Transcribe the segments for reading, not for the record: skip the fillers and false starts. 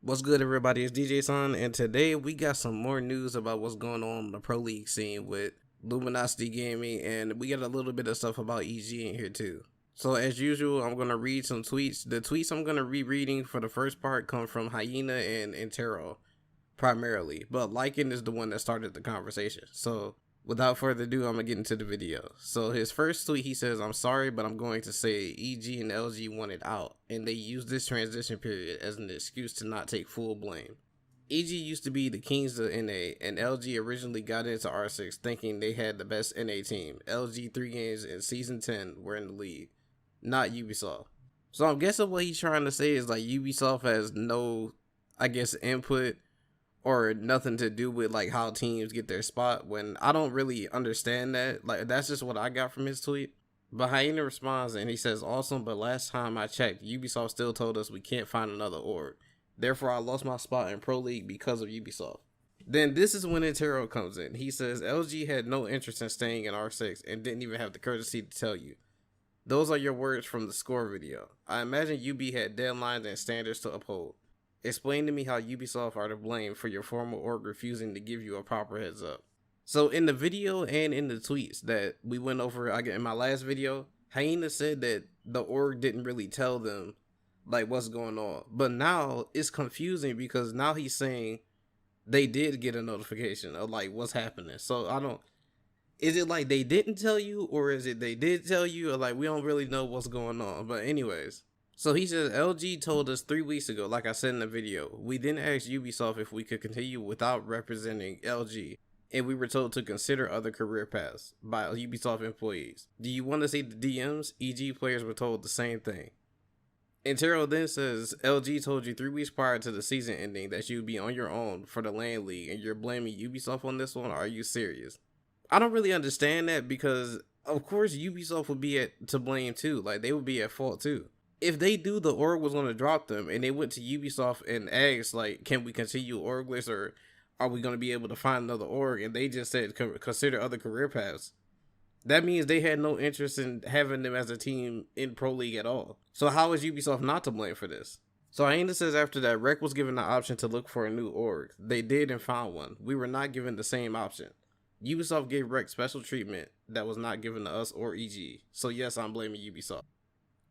What's good, everybody? It's DJ Son, and today we got some more news about what's going on in the Pro League scene with Luminosity Gaming, and we got a little bit of stuff about EG in here too. So as usual, I'm gonna read some tweets. The tweets I'm gonna be reading for the first part come from Hyena and Interro primarily, but Lycan is the one that started the conversation. So without further ado, I'm gonna get into the video. So his first tweet, he says, "I'm sorry, but I'm going to say EG and LG wanted out, and they used this transition period as an excuse to not take full blame. EG used to be the kings of NA, and LG originally got into R6 thinking they had the best NA team. LG 3 games in Season 10 were in the league, not Ubisoft." So I'm guessing what he's trying to say is like Ubisoft has no, I guess, input or nothing to do with like how teams get their spot, when I don't really understand that. Like, that's just what I got from his tweet. But Hyena responds and he says, "Awesome, but last time I checked, Ubisoft still told us we can't find another org. Therefore, I lost my spot in Pro League because of Ubisoft." Then this is when Interro comes in. He says, "LG had no interest in staying in R6 and didn't even have the courtesy to tell you. Those are your words from the score video. I imagine UB had deadlines and standards to uphold. Explain to me how Ubisoft are to blame for your former org refusing to give you a proper heads up." So in the video and in the tweets that we went over in my last video, Hyena said that the org didn't really tell them like what's going on. But now it's confusing because now he's saying they did get a notification of like what's happening. So is it like they didn't tell you, or is it they did tell you, or like we don't really know what's going on? But anyways. So he says, "LG told us 3 weeks ago, like I said in the video. We then asked Ubisoft if we could continue without representing LG, and we were told to consider other career paths by Ubisoft employees. Do you want to see the DMs? EG players were told the same thing." Interro then says, "LG told you 3 weeks prior to the season ending that you'd be on your own for the LAN League, and you're blaming Ubisoft on this one? Are you serious?" I don't really understand that, because of course Ubisoft would be to blame too. Like, they would be at fault too. If they knew the org was going to drop them and they went to Ubisoft and asked, like, can we continue orgless, or are we going to be able to find another org, and they just said consider other career paths, that means they had no interest in having them as a team in Pro League at all. So how is Ubisoft not to blame for this? So Hyena says, after that, Rec was given the option to look for a new org. They did and found one. We were not given the same option. Ubisoft gave Rec special treatment that was not given to us or EG. So yes, I'm blaming Ubisoft.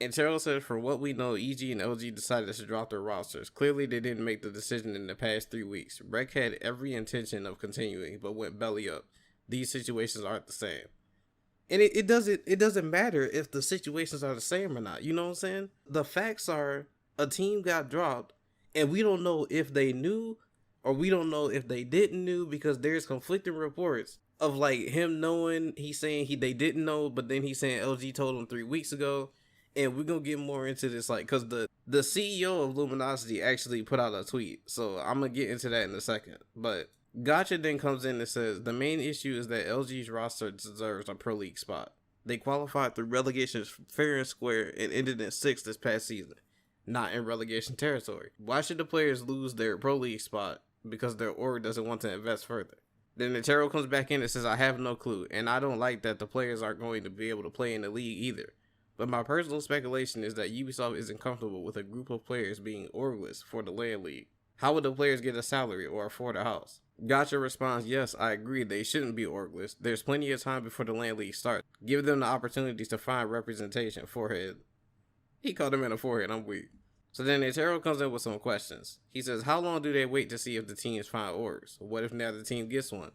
And Terrell said, "For what we know, EG and LG decided to drop their rosters. Clearly, they didn't make the decision in the past 3 weeks. Rec had every intention of continuing, but went belly up. These situations aren't the same." And it doesn't matter if the situations are the same or not. You know what I'm saying? The facts are, a team got dropped, and we don't know if they knew, or we don't know if they didn't know, because there's conflicting reports of like him knowing. He's saying they didn't know, but then he's saying LG told him 3 weeks ago. And we're going to get more into this, like, because the CEO of Luminosity actually put out a tweet. So I'm going to get into that in a second. But Gotcha then comes in and says, "The main issue is that LG's roster deserves a Pro League spot. They qualified through relegation fair and square and ended in 6th this past season, not in relegation territory. Why should the players lose their Pro League spot because their org doesn't want to invest further?" Then the Interro comes back in and says, "I have no clue, and I don't like that the players aren't going to be able to play in the league either. But my personal speculation is that Ubisoft isn't comfortable with a group of players being orgless for the LAN League. How would the players get a salary or afford a house?" Gotcha responds, "Yes, I agree, they shouldn't be orgless. There's plenty of time before the LAN League starts. Give them the opportunities to find representation." Forehead. He called him in a forehead, I'm weak. So then Interro comes in with some questions. He says, "How long do they wait to see if the teams find orgs? What if now the team gets one?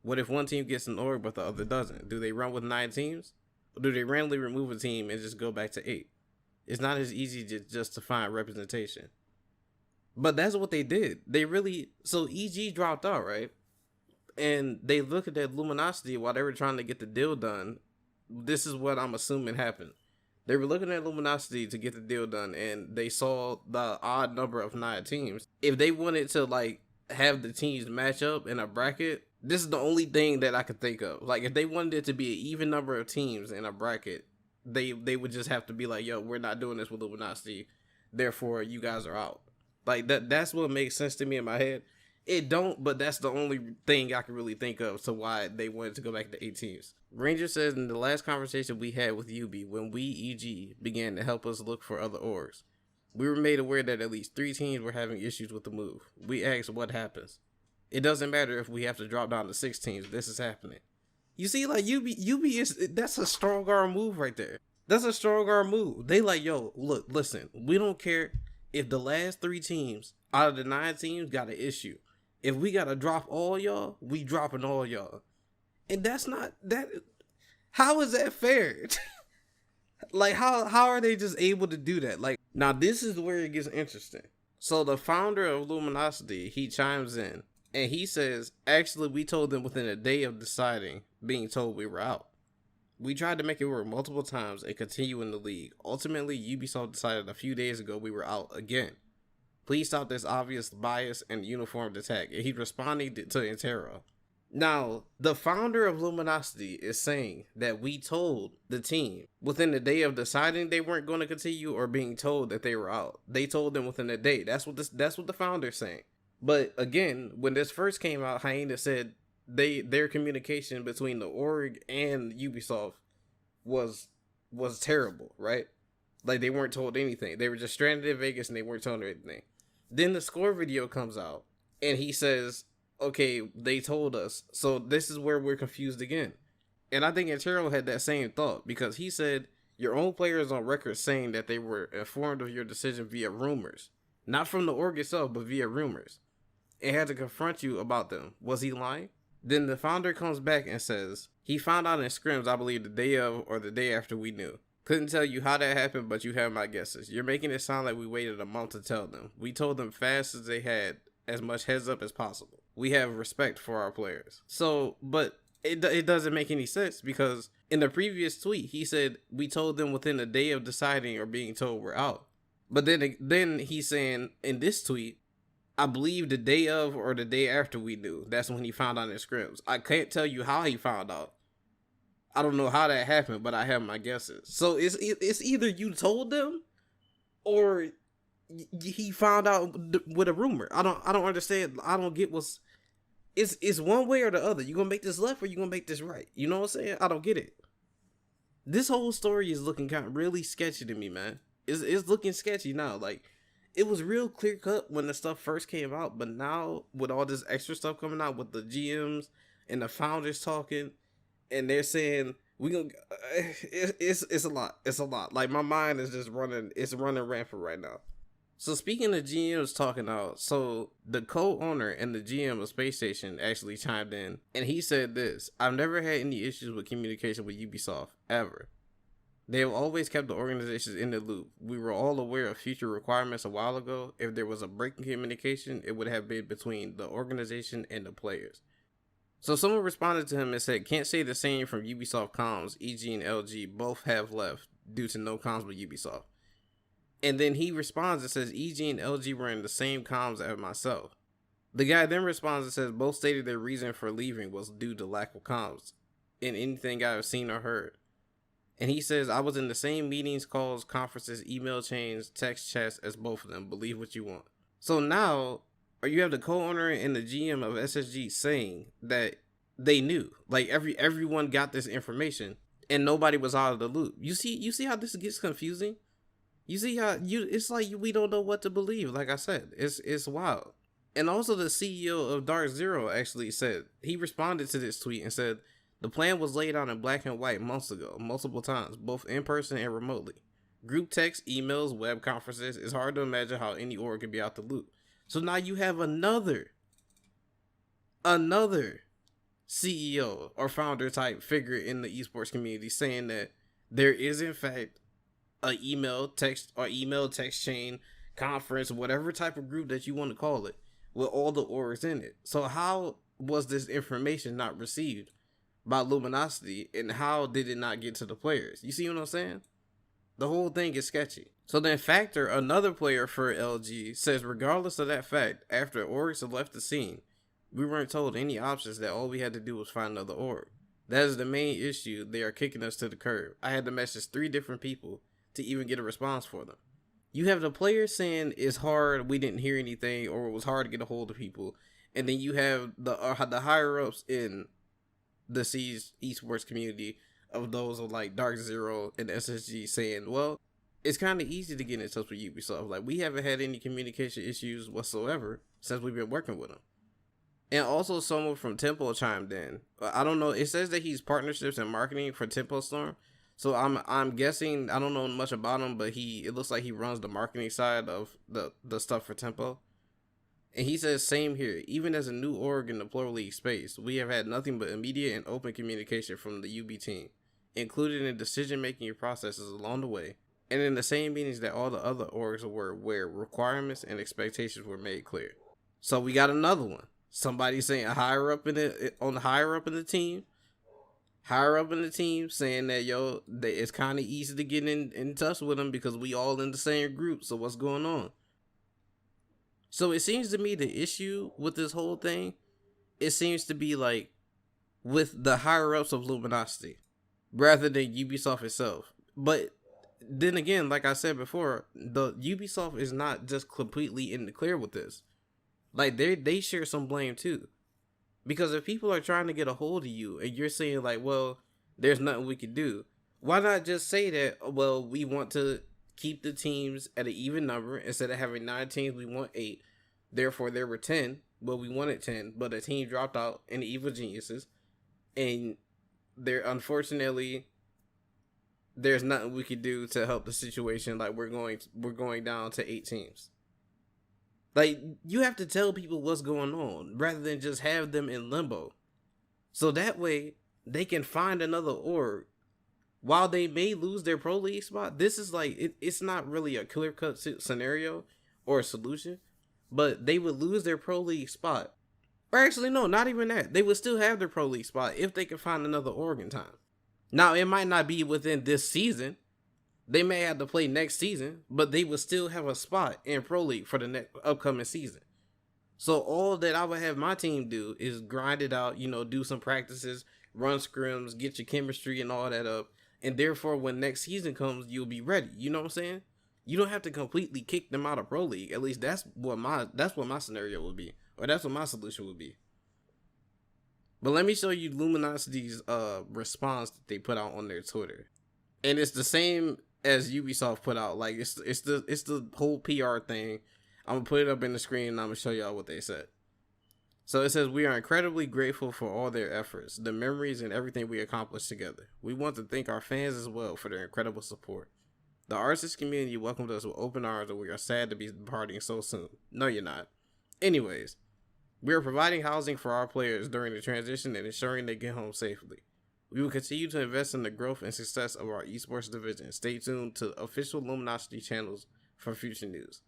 What if one team gets an org but the other doesn't? Do they run with 9 teams? Or do they randomly remove a team and just go back to 8? It's not as easy just to find representation." But that's what they did. So EG dropped out, right? And they looked at that Luminosity while they were trying to get the deal done. This is what I'm assuming happened. They were looking at Luminosity to get the deal done, and they saw the odd number of 9 teams. If they wanted to like have the teams match up in a bracket, this is the only thing that I could think of. Like, if they wanted it to be an even number of teams in a bracket, they would just have to be like, "Yo, we're not doing this with Luminosity, therefore you guys are out." Like, that's what makes sense to me in my head. It don't, but that's the only thing I can really think of to why they wanted to go back to 8 teams. Ranger says, "In the last conversation we had with UB, when we, EG, began to help us look for other orgs, We were made aware that at least 3 teams were having issues with the move. We asked what happens. It doesn't matter if we have to drop down to 6 teams. This is happening. You see, like, UB is, that's a strong arm move right there. That's a strong arm move. They like, yo, look, listen, we don't care if the last 3 teams out of the 9 teams got an issue. If we got to drop all y'all, we dropping all y'all. And that's not, that, how is that fair? Like, how are they just able to do that? Like, now this is where it gets interesting. So the founder of Luminosity, he chimes in and he says, actually, we told them within a day of deciding, being told we were out. We tried to make it work multiple times and continue in the league. Ultimately, Ubisoft decided a few days ago we were out again. Please stop this obvious bias and uniformed attack. And he responded to Interro. Now, the founder of Luminosity is saying that we told the team within a day of deciding they weren't going to continue or being told that they were out. They told them within a day. That's what the founder's saying. But again, when this first came out, Hyena said their communication between the org and Ubisoft was terrible, right? Like, they weren't told anything. They were just stranded in Vegas and they weren't told anything. Then the score video comes out and he says, okay, they told us. So this is where we're confused again. And I think Interro had that same thought because he said your own players on record saying that they were informed of your decision via rumors. Not from the org itself, but via rumors. And had to confront you about them. Was he lying? Then the founder comes back and says, he found out in scrims, I believe the day of or the day after we knew. Couldn't tell you how that happened, but you have my guesses. You're making it sound like we waited a month to tell them. We told them fast as they had as much heads up as possible. We have respect for our players. So, but it doesn't make any sense because in the previous tweet, he said, we told them within a day of deciding or being told we're out. But then he's saying in this tweet, I believe the day of or the day after we knew. That's when he found out in scrims. I can't tell you how he found out. I don't know how that happened, but I have my guesses. So it's either you told them or he found out with a rumor. I don't understand. I don't get what's... It's one way or the other. You gonna make this left or you gonna make this right? You know what I'm saying? I don't get it. This whole story is looking kind of really sketchy to me, man. It's looking sketchy now. Like, it was real clear cut when the stuff first came out, but now with all this extra stuff coming out with the GMs and the founders talking, and they're saying we gonna, it's a lot. It's a lot. Like, my mind is just running. It's running rampant right now. So speaking of GMs talking out, so the co-owner and the GM of Space Station actually chimed in, and he said this: I've never had any issues with communication with Ubisoft, ever. They have always kept the organizations in the loop. We were all aware of future requirements a while ago. If there was a break in communication, it would have been between the organization and the players. So someone responded to him and said, can't say the same from Ubisoft comms. EG and LG both have left due to no comms with Ubisoft. And then he responds and says, EG and LG were in the same comms as myself. The guy then responds and says, both stated their reason for leaving was due to lack of comms in anything I've seen or heard. And he says, I was in the same meetings, calls, conferences, email chains, text chats as both of them. Believe what you want. So now, or you have the co-owner and the GM of SSG saying that they knew. Like, everyone got this information and nobody was out of the loop. You see how this gets confusing? You see how it's like we don't know what to believe. Like I said, it's wild. And also the CEO of Dark Zero actually said, he responded to this tweet and said, the plan was laid out in black and white months ago, multiple times, both in person and remotely. Group text, emails, web conferences. It's hard to imagine how any org could be out the loop. So now you have another CEO or founder type figure in the esports community saying that there is in fact a email text chain, conference, whatever type of group that you want to call it, with all the orgs in it. So how was this information not received by Luminosity, and how did it not get to the players? You see what I'm saying? The whole thing is sketchy. So then Factor, another player for LG, says regardless of that fact, after orgs have left the scene, we weren't told any options, that all we had to do was find another org. That is the main issue. They are kicking us to the curb. I had to message 3 different people to even get a response for them. You have the players saying it's hard, we didn't hear anything, or it was hard to get a hold of people. And then you have the higher ups in the esports community of those of like Dark Zero and SSG saying, well, it's kind of easy to get in touch with Ubisoft. Like, we haven't had any communication issues whatsoever since we've been working with them. And also, someone from Tempo chimed in. I don't know. It says that he's partnerships and marketing for Tempo Storm. So I'm guessing, I don't know much about him, but it looks like he runs the marketing side of the stuff for Tempo. And he says, same here. Even as a new org in the Pro League space, we have had nothing but immediate and open communication from the UB team, included in decision-making processes along the way, and in the same meetings that all the other orgs were, where requirements and expectations were made clear. So we got another one. Somebody saying higher up in the team, saying that it's kind of easy to get in touch with them because we all in the same group. So what's going on? So it seems to me the issue with this whole thing, it seems to be like with the higher ups of Luminosity rather than Ubisoft itself. But then again, like I said before, the Ubisoft is not just completely in the clear with this. Like, they share some blame too. Because if people are trying to get a hold of you and you're saying like, well, there's nothing we can do, why not just say that, well, we want to keep the teams at an even number. Instead of having 9 teams, we want 8. Therefore, there were 10. Well, we wanted 10, but a team dropped out in the Evil Geniuses. And unfortunately, there's nothing we can do to help the situation. Like, we're going down to 8 teams. Like, you have to tell people what's going on rather than just have them in limbo. So that way, they can find another org. While they may lose their Pro League spot, this is like, it's not really a clear-cut scenario or a solution, but they would lose their Pro League spot. Or actually, no, not even that. They would still have their Pro League spot if they could find another org in time. Now, it might not be within this season. They may have to play next season, but they would still have a spot in Pro League for the next upcoming season. So all that I would have my team do is grind it out, do some practices, run scrims, get your chemistry and all that up. And therefore, when next season comes, you'll be ready. You know what I'm saying? You don't have to completely kick them out of Pro League. At least that's what my scenario would be. Or that's what my solution would be. But let me show you Luminosity's response that they put out on their Twitter. And it's the same as Ubisoft put out. Like, it's the whole PR thing. I'm gonna put it up in the screen and I'm gonna show y'all what they said. So it says, we are incredibly grateful for all their efforts, the memories, and everything we accomplished together. We want to thank our fans as well for their incredible support. The artist community welcomed us with open arms, and we are sad to be departing so soon. No, you're not. Anyways, we are providing housing for our players during the transition and ensuring they get home safely. We will continue to invest in the growth and success of our esports division. Stay tuned to official Luminosity channels for future news.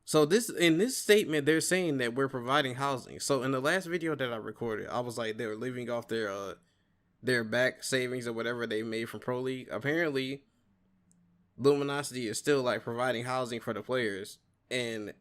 So in this statement, they're saying that we're providing housing. So in the last video that I recorded, I was like, they were living off their back savings or whatever they made from Pro League. Apparently, Luminosity is still like providing housing for the players and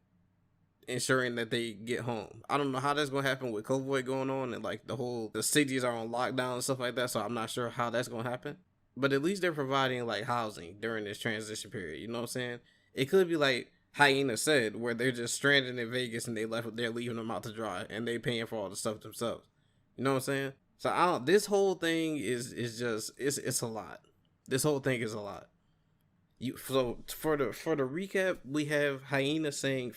ensuring that they get home. I don't know how that's gonna happen with COVID going on and like the cities are on lockdown and stuff like that. So I'm not sure how that's gonna happen. But at least they're providing like housing during this transition period. You know what I'm saying? It could be like Hyena said, where they're just stranded in Vegas and they're leaving them out to dry and they paying for all the stuff themselves. You know what I'm saying? So this whole thing is just it's a lot. This whole thing is a lot. So for the recap, we have Hyena saying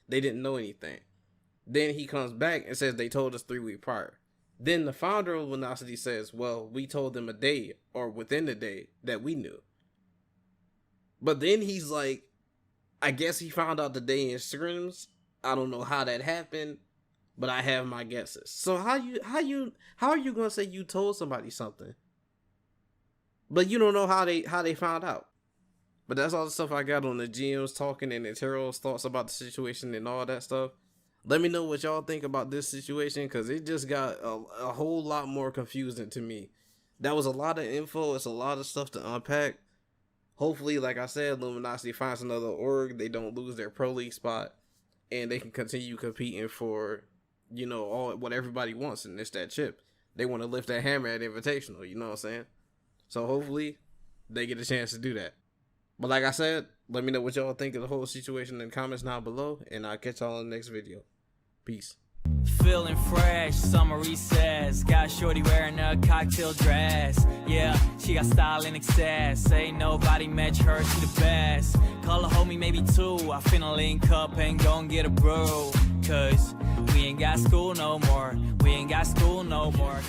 they didn't know anything. Then he comes back and says they told us 3 weeks prior. Then the founder of Luminosity says, well, we told them a day or within the day that we knew. But then he's like, I guess he found out the day in scrims. I don't know how that happened, but I have my guesses. So how are you gonna say you told somebody something, but you don't know how they found out? But that's all the stuff I got on the GMs talking and Interro's thoughts about the situation and all that stuff. Let me know what y'all think about this situation, because it just got a whole lot more confusing to me. That was a lot of info. It's a lot of stuff to unpack. Hopefully, like I said, Luminosity finds another org. They don't lose their Pro League spot, and they can continue competing for, what everybody wants, and it's that chip. They want to lift that hammer at Invitational, you know what I'm saying? So hopefully, they get a chance to do that. But like I said, let me know what y'all think of the whole situation in the comments down below, and I'll catch y'all in the next video. Peace. Feeling fresh, summer recess. Got shorty wearing a cocktail dress. Yeah, she got style in excess. Ain't nobody match her, she the best. Call a homie, maybe two. I finna link up and gon' get a brew. Cause we ain't got school no more. We ain't got school no more.